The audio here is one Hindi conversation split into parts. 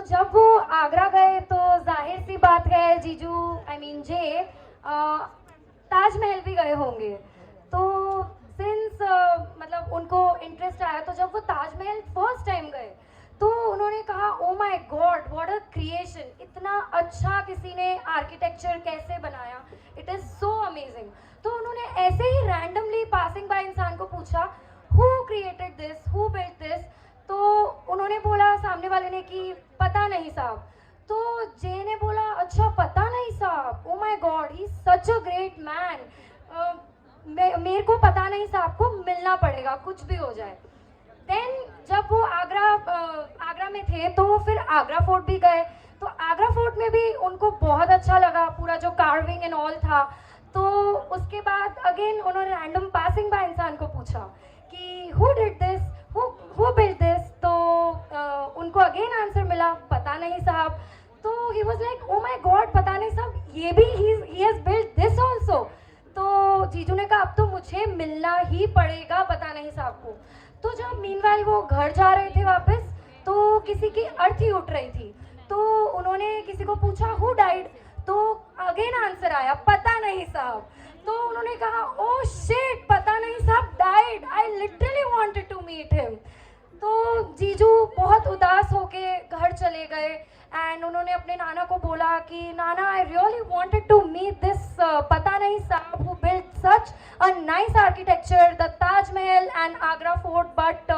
जब वो आगरा गए तो जाहिर सी बात है जीजू जे ताजमहल भी गए होंगे। तो सिंस मतलब उनको इंटरेस्ट आया, तो जब वो ताजमहल फर्स्ट टाइम गए तो उन्होंने कहा oh my God what a creation, इतना अच्छा किसी ने आर्किटेक्चर कैसे बनाया, इट इज़ सो अमेजिंग। तो उन्होंने ऐसे ही रैंडमली पासिंग बाय इंसान को पूछा who created this, who built this. तो उन्होंने बोला सामने वाले ने कि पता नहीं साहब। तो जे ने बोला अच्छा पता नहीं साहब, oh my God he such a great man, मेरे को पता नहीं साहब को मिलना पड़ेगा कुछ भी हो जाए। देन जब वो आगरा में थे तो वो फिर आगरा फोर्ट भी गए। तो आगरा फोर्ट में भी उनको बहुत अच्छा लगा, पूरा जो कार्विंग एंड ऑल था। तो उसके बाद अगेन उन्होंने रैंडम पासिंग बाय इंसान को पूछा कि who did this, who built this. तो उनको अगेन आंसर मिला पता नहीं साहब। तो he was like oh my God पता नहीं साहब, ये भी he has built this also. तो जीजू ने कहा अब तो मुझे मिलना ही पड़ेगा पता नहीं साहब को। तो जब मीनवाइल वो घर जा रहे थे वापस, तो किसी की अर्थी उठ रही थी। तो उन्होंने किसी को पूछा हु डाइड, तो अगेन आंसर आया पता नहीं साहब। तो उन्होंने कहा ओ शिट पता नहीं साहब died, I literally wanted to meet him. तो जीजू बहुत उदास होके घर चले गए एंड उन्होंने अपने नाना को बोला कि नाना I really wanted to meet this पता नहीं साहब who built such a nice architecture the Taj Mahal and Agra fort but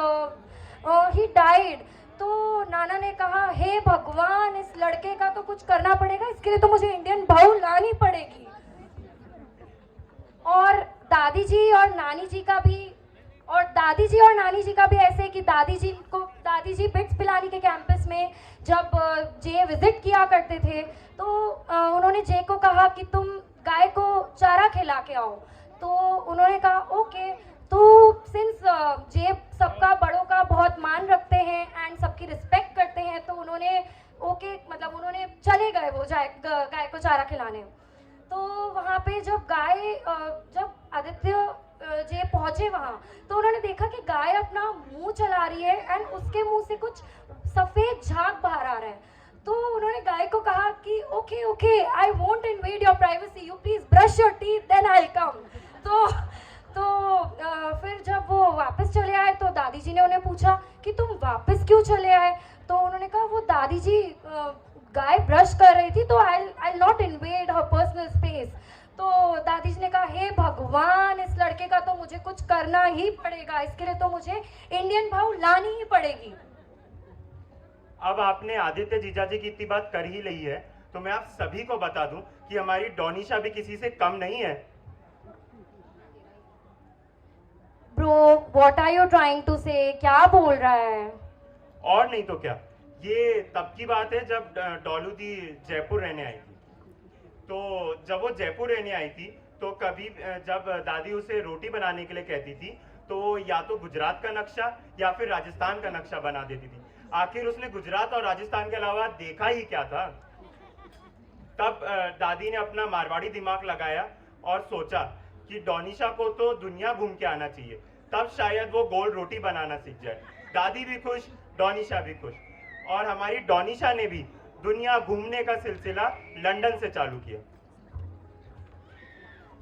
he died. तो नाना ने कहा हे भगवान इस लड़के का तो कुछ करना पड़ेगा, इसके लिए तो मुझे इंडियन बहू लानी पड़ेगी। और दादी जी और नानी जी का भी ऐसे कि दादी जी बिट्स पिलानी के कैंपस में जब जे विजिट किया करते थे तो उन्होंने जे को कहा कि तुम गाय को चारा खिला के आओ। तो उन्होंने कहा ओके। तो सिंस जे सबका बड़ों का बहुत मान रखते हैं एंड सबकी रिस्पेक्ट करते हैं, तो उन्होंने मतलब उन्होंने चले गए वो गाय को चारा खिलाने। तो वहाँ पे जब आदित्य जे पहुंचे वहाँ, तो उन्होंने देखा कि गाय अपना मुंह चला रही है एंड उसके मुंह से कुछ सफेद झाग बाहर आ रहा है। तो उन्होंने गाय को कहा कि okay I won't invade your privacy, you please brush your teeth then I will come. तो फिर जब वो वापस चले आए तो दादी जी ने उन्हें पूछा कि तुम वापस क्यों चले आए। तो उन्होंने कहा वो दादी जी गाय ब्रश कर रही थी तो I not invade her personal space. तो दादी जी ने कहा हे भगवान इस लड़के का तो मुझे कुछ करना ही पड़ेगा, इसके लिए तो मुझे इंडियन बहू लानी ही पड़ेगी। अब आपने आदित्य जीजा जी की इतनी बात कर ही ली है तो मैं आप सभी को बता दूं कि हमारी डोनिशा भी किसी से कम नहीं है। Bro what are you trying to say, क्या बोल रहा है? और नहीं तो क्या, ये तब की बात है जब डॉलू दी जयपुर रहने आई थी। तो जब वो जयपुर रहने आई थी तो कभी जब दादी उसे रोटी बनाने के लिए कहती थी तो या तो गुजरात का नक्शा या फिर राजस्थान का नक्शा बना देती थी। आखिर उसने गुजरात और राजस्थान के अलावा देखा ही क्या था। तब दादी ने अपना मारवाड़ी दिमाग लगाया और सोचा कि डोनिशा को तो दुनिया घूम के आना चाहिए, तब शायद वो गोल रोटी बनाना सीख जाए। दादी भी खुश, डोनिशा भी खुश, और हमारी डोनिशा ने भी दुनिया घूमने का सिलसिला लंदन से चालू किया।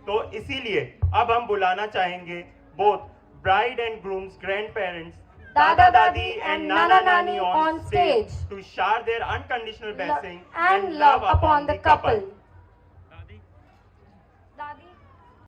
तो इसीलिए अब हम बुलाना चाहेंगे both bride and grooms grandparents Dada Dadi and Nana Nani on stage to share their unconditional blessing and love upon the couple.